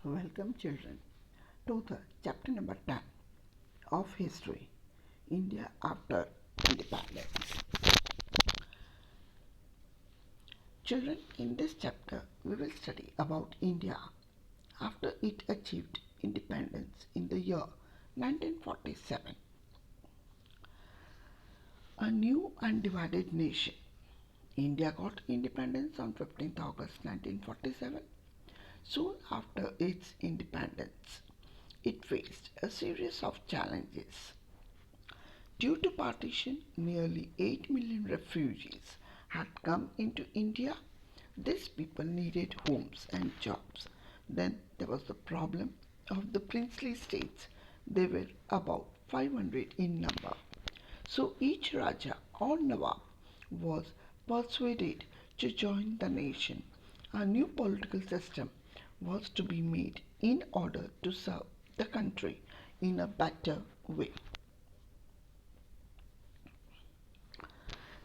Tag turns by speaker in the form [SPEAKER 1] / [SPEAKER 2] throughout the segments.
[SPEAKER 1] Welcome, children, to the chapter number 10 of History, India after Independence. Children, in this chapter, we will study about India after it achieved independence in the year 1947. A new undivided nation. India got independence on 15th August 1947. Soon after its independence, it faced a series of challenges. Due to partition, nearly 8 million refugees had come into India. These people needed homes and jobs. Then there was the problem of the princely states. They were about 500 in number. So each Raja or Nawab was persuaded to join the nation. A new political system was to be made in order to serve the country in a better way.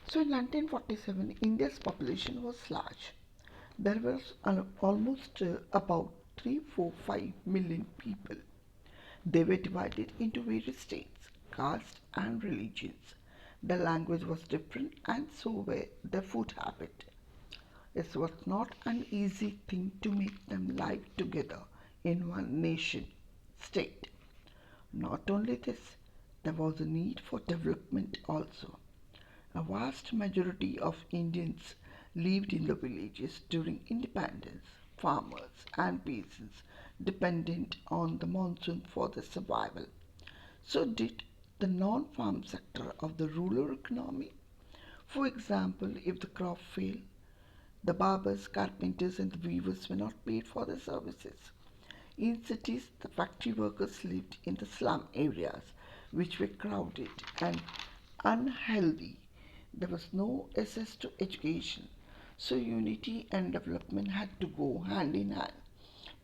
[SPEAKER 1] So in 1947, India's population was large. There was almost about 345 million people. They were divided into various states, castes, and religions. The language was different, and so were the food habits. It was not an easy thing to make them live together in one nation state. Not only this, there was a need for development also. A vast majority of Indians lived in the villages during independence. Farmers and peasants dependent on the monsoon for their survival. So did the non-farm sector of the rural economy. For example, if the crop failed, the barbers, carpenters, and the weavers were not paid for their services. In cities, the factory workers lived in the slum areas, which were crowded and unhealthy. There was no access to education, so unity and development had to go hand in hand,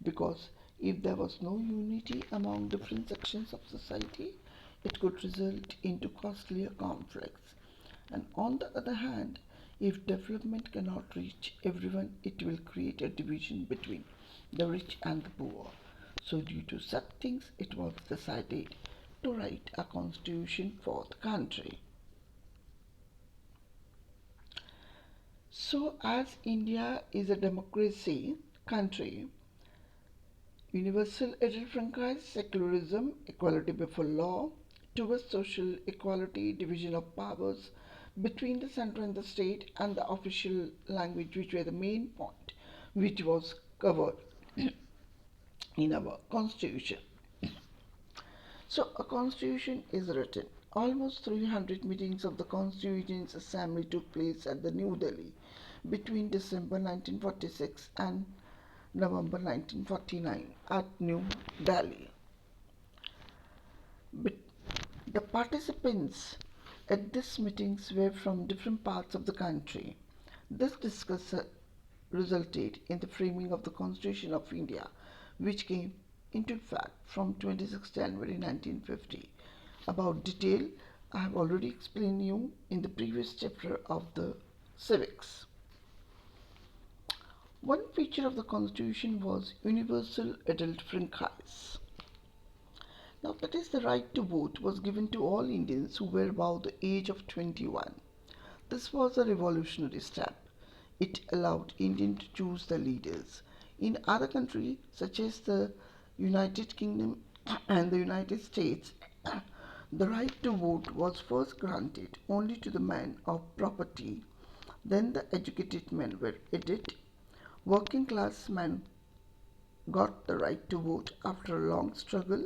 [SPEAKER 1] because if there was no unity among different sections of society, it could result into costlier conflicts. And on the other hand, if development cannot reach everyone, it will create a division between the rich and the poor. So due to such things, it was decided to write a constitution for the country. So as India is a democracy country, universal adult franchise, secularism, equality before law, towards social equality, division of powers between the center and the state, and the official language, which were the main point, which was covered in our constitution. So a constitution is written. Almost 300 meetings of the Constituent Assembly took place at the New Delhi between December 1946 and November 1949 at New Delhi. But the participants at these meetings were from different parts of the country. This discussion resulted in the framing of the Constitution of India, which came into effect from 26 January 1950. About detail, I have already explained you in the previous chapter of the civics. One feature of the Constitution was universal adult franchise. Now, that is, the right to vote was given to all Indians who were above the age of 21. This was a revolutionary step. It allowed Indians to choose their leaders. In other countries, such as the United Kingdom and the United States, the right to vote was first granted only to the men of property. Then the educated men were added. Working class men got the right to vote after a long struggle.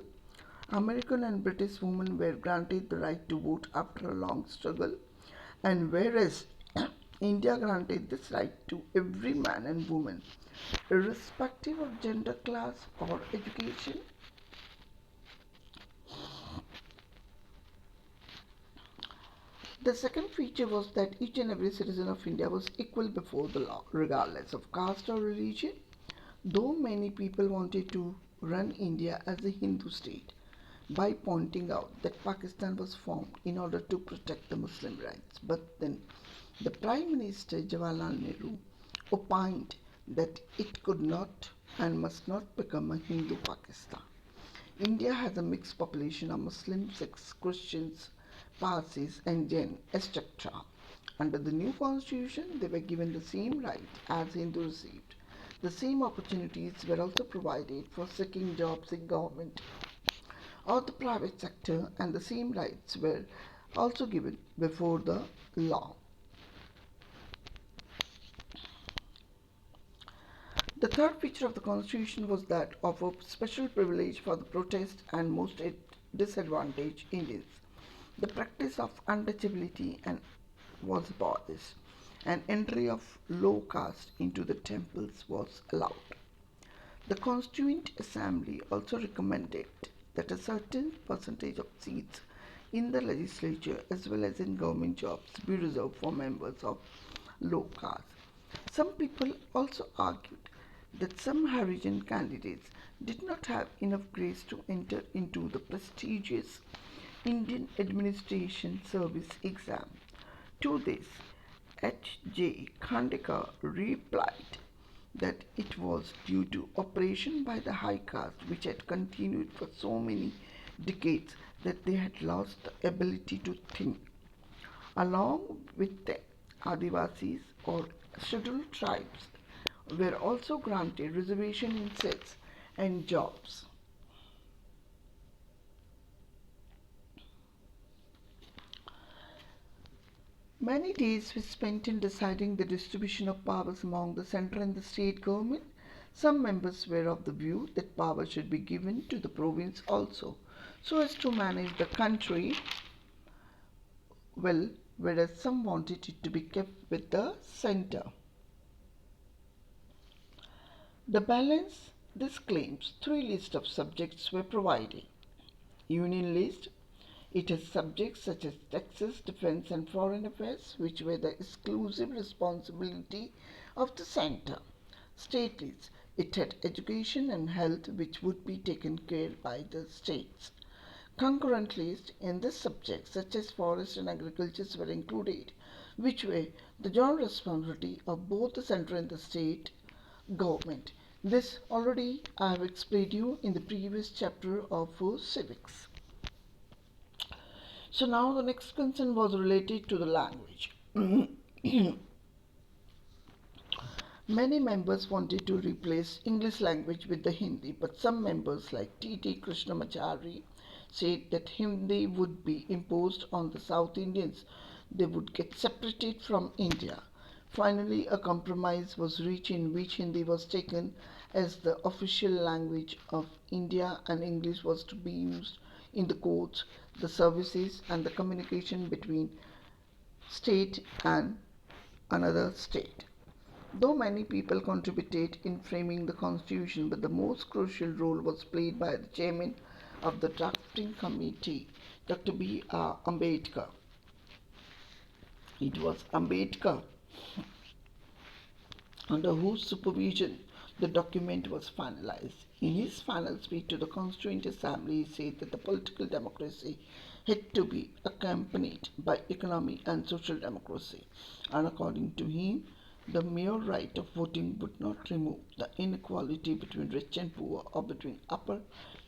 [SPEAKER 1] American and British women were granted the right to vote after a long struggle. And whereas India granted this right to every man and woman, irrespective of gender, class, or education. The second feature was that each and every citizen of India was equal before the law, regardless of caste or religion. Though many people wanted to run India as a Hindu state by pointing out that Pakistan was formed in order to protect the Muslim rights, but then the Prime Minister Jawaharlal Nehru opined that it could not and must not become a Hindu Pakistan. India has a mixed population of Muslims, Sikhs, Christians, Parsis, and Jain, etc. Under the new constitution, they were given the same right as Hindus received. The same opportunities were also provided for seeking jobs in government or the private sector, and the same rights were also given before the law. The third feature of the Constitution was that of a special privilege for the protest and most disadvantaged Indians. The practice of untouchability was abolished, and entry of low caste into the temples was allowed. The Constituent Assembly also recommended that a certain percentage of seats in the legislature as well as in government jobs be reserved for members of low caste. Some people also argued that some Harijan candidates did not have enough grace to enter into the prestigious Indian Administration Service exam. To this, H.J. Khandekar replied that it was due to oppression by the high caste which had continued for so many decades that they had lost the ability to think. Along with them, Adivasis or scheduled tribes were also granted reservation in seats and jobs. Many days were spent in deciding the distribution of powers among the central and the state government. Some members were of the view that power should be given to the province also, so as to manage the country well, whereas some wanted it to be kept with the center. To balance this claims, three lists of subjects were provided. Union list, it has subjects such as taxes, defense and foreign affairs, which were the exclusive responsibility of the center. State list, it had education and health, which would be taken care by the states. Concurrent list, in this subject such as forest and agriculture were included, which were the joint responsibility of both the central and the state government. This already I have explained you in the previous chapter of civics. So now the next concern was related to the language. Many members wanted to replace English language with the Hindi, but some members like T.T. Krishnamachari said that Hindi would be imposed on the South Indians. They would get separated from India. Finally, a compromise was reached in which Hindi was taken as the official language of India and English was to be used in the courts, the services and the communication between state and another state. Though many people contributed in framing the constitution, but the most crucial role was played by the chairman of the drafting committee, Dr. B.R. Ambedkar. It was Ambedkar under whose supervision the document was finalized. In his final speech to the Constituent Assembly, he said that the political democracy had to be accompanied by economic and social democracy, and according to him, the mere right of voting would not remove the inequality between rich and poor or between upper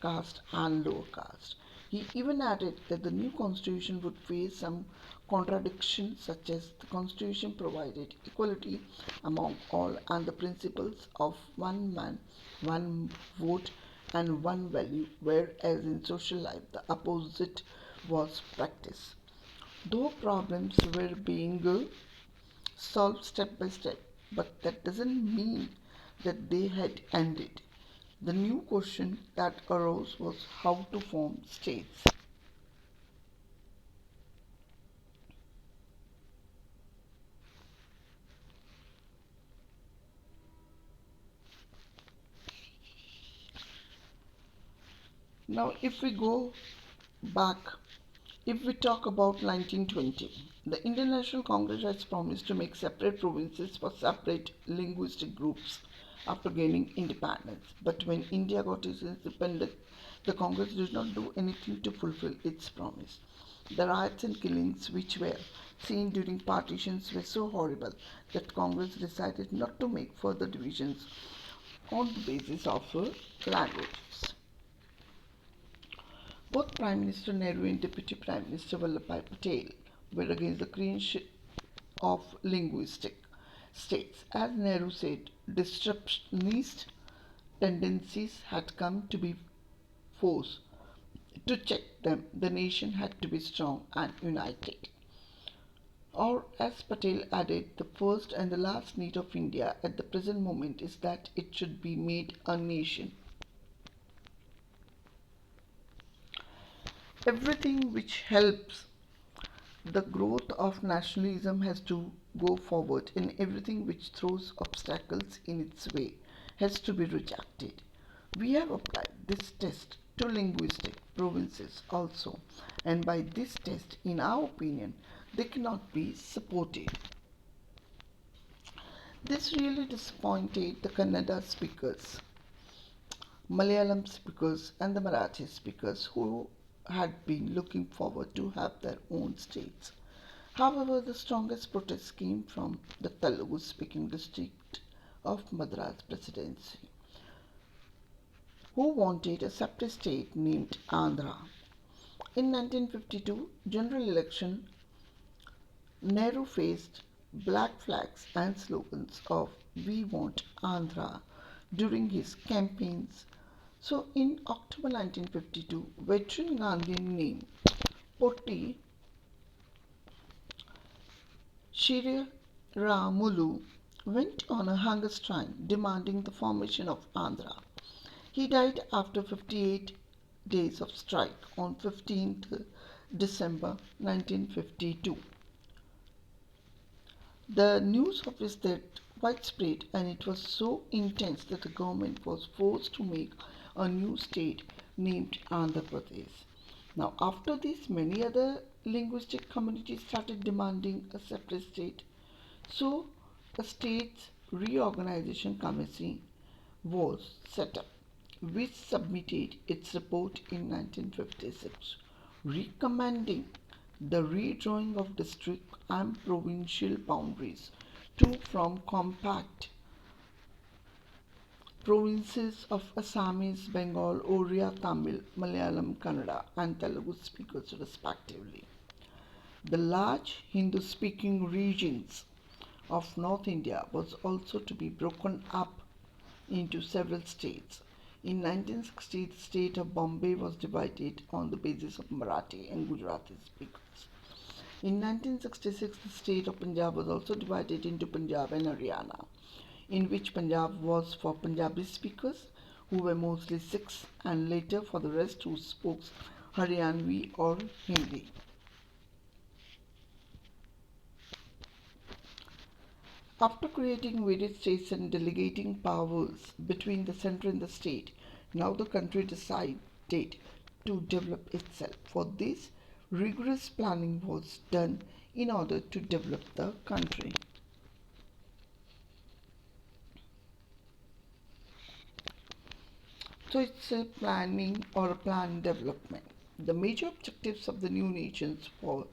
[SPEAKER 1] caste and lower caste. He even added that the new constitution would face some contradictions, such as the constitution provided equality among all and the principles of one man, one vote, and one value, whereas in social life the opposite was practiced. Though problems were being solved step by step, but that doesn't mean that they had ended. The new question that arose was how to form states. Now, if we go back, if we talk about 1920, the Indian National Congress has promised to make separate provinces for separate linguistic groups after gaining independence. But when India got its independence, the Congress did not do anything to fulfill its promise. The riots and killings which were seen during partitions were so horrible that Congress decided not to make further divisions on the basis of languages. Both Prime Minister Nehru and Deputy Prime Minister Vallabhbhai Patel were against the creation of linguistic states. As Nehru said, disruptionist tendencies had come to be forced. To check them, the nation had to be strong and united. Or, as Patel added, the first and the last need of India at the present moment is that it should be made a nation. Everything which helps the growth of nationalism has to go forward, and everything which throws obstacles in its way has to be rejected. We have applied this test to linguistic provinces also, and by this test, in our opinion, they cannot be supported. This really disappointed the Kannada speakers, Malayalam speakers, and the Marathi speakers who had been looking forward to have their own states. However, the strongest protest came from the Telugu speaking district of Madras Presidency, who wanted a separate state named Andhra. In 1952 general election, Nehru faced black flags and slogans of "We want Andhra" during his campaigns. So in October 1952, veteran Gandhian named POTTI SRIRAMULU went on a hunger strike demanding the formation of Andhra. He died after 58 days of strike on 15th December 1952. The news of his death widespread, and it was so intense that the government was forced to make a new state named Andhra Pradesh. Now, after this, many other linguistic communities started demanding a separate state. So, a states reorganization committee was set up, which submitted its report in 1956, recommending the redrawing of district and provincial boundaries to from compact provinces of Assamese, Bengal, Oriya, Tamil, Malayalam, Kannada, and Telugu speakers respectively. The large Hindu-speaking regions of North India was also to be broken up into several states. In 1960, the state of Bombay was divided on the basis of Marathi and Gujarati speakers. In 1966, the state of Punjab was also divided into Punjab and Haryana, in which Punjab was for Punjabi speakers, who were mostly Sikhs, and later for the rest who spoke Haryanvi or Hindi. After creating various states and delegating powers between the center and the state, now the country decided to develop itself. For this, rigorous planning was done in order to develop the country. So it's a planning or a planned development. The major objectives of the new nations were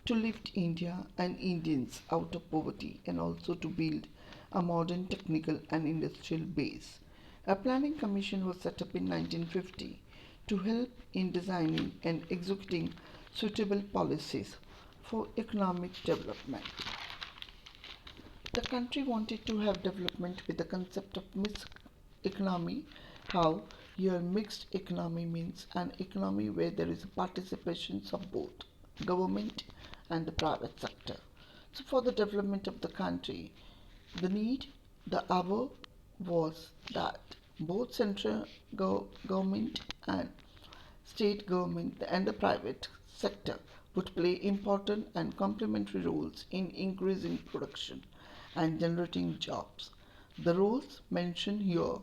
[SPEAKER 1] to lift India and Indians out of poverty and also to build a modern technical and industrial base. A planning commission was set up in 1950 to help in designing and executing suitable policies for economic development. The country wanted to have development with the concept of mixed economy. How here mixed economy means an economy where there is a participation of both government and the private sector. So for the development of the country, the hour was that both central government and state government and the private sector would play important and complementary roles in increasing production and generating jobs. The roles mentioned here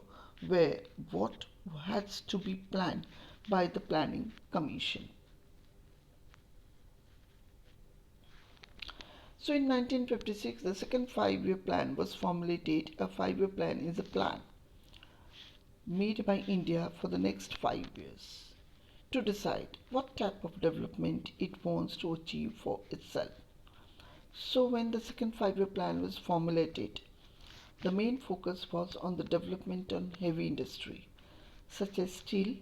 [SPEAKER 1] were what has to be planned by the Planning Commission. So in 1956, the second five-year plan was formulated. A five-year plan is a plan made by India for the next 5 years to decide what type of development it wants to achieve for itself. So, when the second 5 year plan was formulated, the main focus was on the development on heavy industry, such as steel,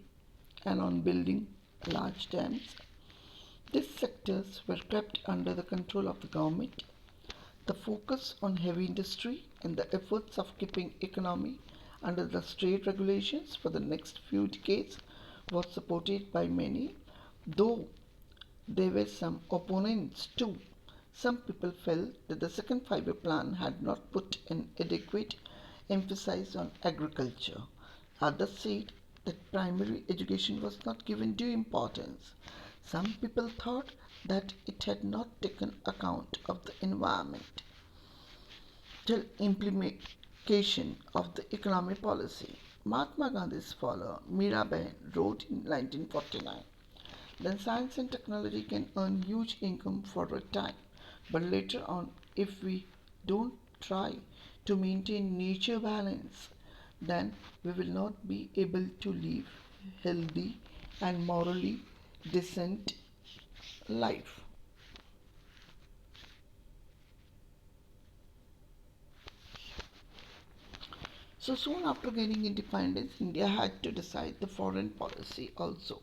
[SPEAKER 1] and on building large dams. These sectors were kept under the control of the government. The focus on heavy industry and the efforts of keeping economy under the state regulations for the next few decades was supported by many, though there were some opponents too. Some people felt that the second 5 year plan had not put an adequate emphasis on agriculture. Others said that primary education was not given due importance. Some people thought that it had not taken account of the environment till implementation of the economic policy. Mahatma Gandhi's follower Mirabai wrote in 1949, then science and technology can earn huge income for a time, but later on, if we don't try to maintain nature balance, then we will not be able to live healthy and morally decent life. So soon after gaining independence, India had to decide the foreign policy also,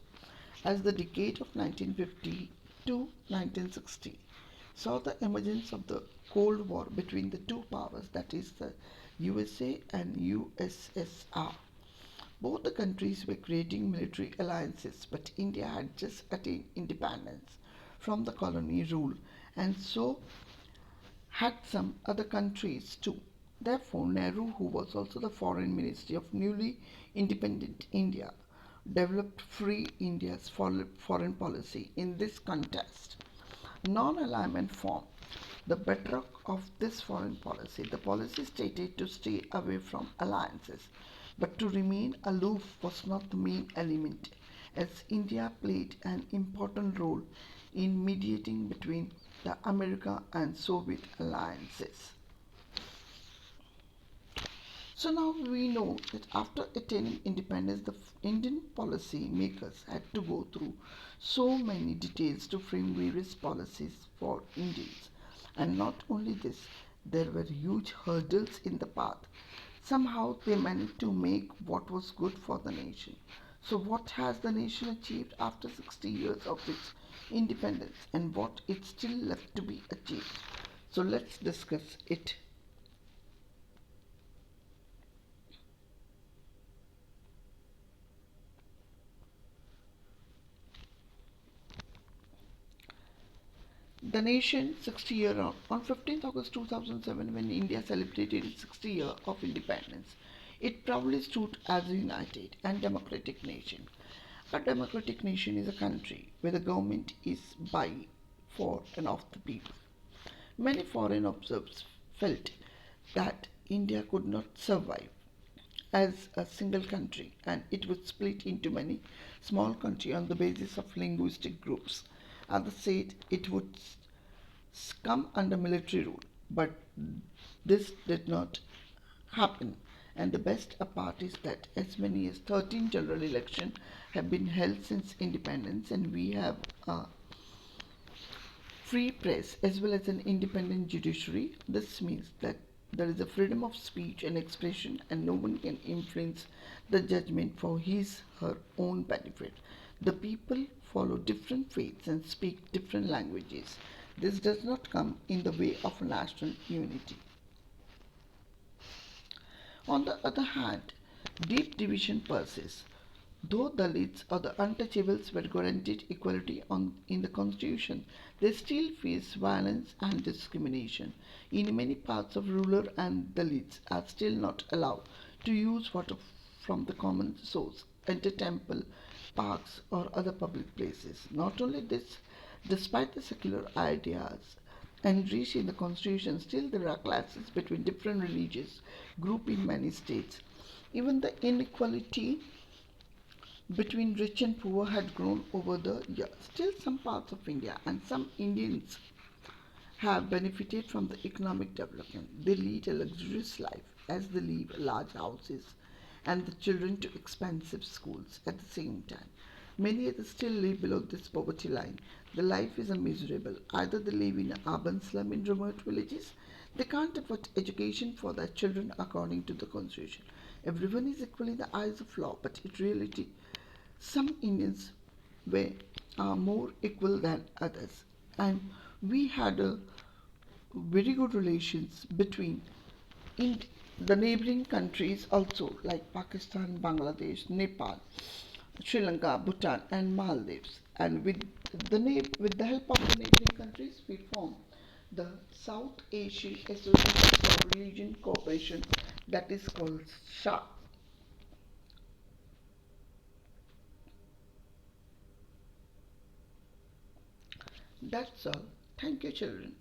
[SPEAKER 1] as the decade of 1950 to 1960 saw the emergence of the Cold War between the two powers, that is, the USA and USSR. Both the countries were creating military alliances, but India had just attained independence from the colony rule, and so had some other countries too. Therefore, Nehru, who was also the foreign minister of newly independent India, developed Free India's foreign policy in this context. Non-alignment formed the bedrock of this foreign policy. The policy stated to stay away from alliances, but to remain aloof was not the main element, as India played an important role in mediating between the America and Soviet alliances. So now we know that after attaining independence, the Indian policy makers had to go through so many details to frame various policies for Indians. And not only this, there were huge hurdles in the path. Somehow they managed to make what was good for the nation. So, what has the nation achieved after 60 years of its independence, and what is still left to be achieved? So, let's discuss it. The nation 60 year on 15th August 2007, when India celebrated its 60 year of independence, it proudly stood as a united and democratic nation. A democratic nation is a country where the government is by, for, and of the people. Many foreign observers felt that India could not survive as a single country, and it would split into many small countries on the basis of linguistic groups. Others said it would come under military rule, but this did not happen. And the best part is that as many as 13 general elections have been held since independence, and we have a free press as well as an independent judiciary. This means that there is a freedom of speech and expression, and no one can influence the judgment for his her own benefit. The people follow different faiths and speak different languages. This does not come in the way of national unity. On the other hand, deep division persists. Though Dalits or the untouchables were guaranteed equality in the constitution, they still face violence and discrimination. In many parts of rural, and Dalits are still not allowed to use water from the common source, enter temple, parks, or other public places. Not only this, despite the secular ideas enriched in the constitution, still there are classes between different religious groups in many states. Even the inequality between rich and poor had grown over the years. Still, some parts of India and some Indians have benefited from the economic development. They lead a luxurious life as they live in large houses and the children to expensive schools at the same time. Many others still live below this poverty line. The life is miserable. Either they live in an urban slum in remote villages, they can't afford education for their children according to the constitution. Everyone is equal in the eyes of law, but in reality, some Indians were are more equal than others, and we had a very good relations between in the neighboring countries also, like Pakistan, Bangladesh, Nepal, Sri Lanka, Bhutan, and Maldives. And with the help of the neighboring countries, we formed the South Asian Association for Religion Cooperation, that is called SHA. That's all. Thank you, children.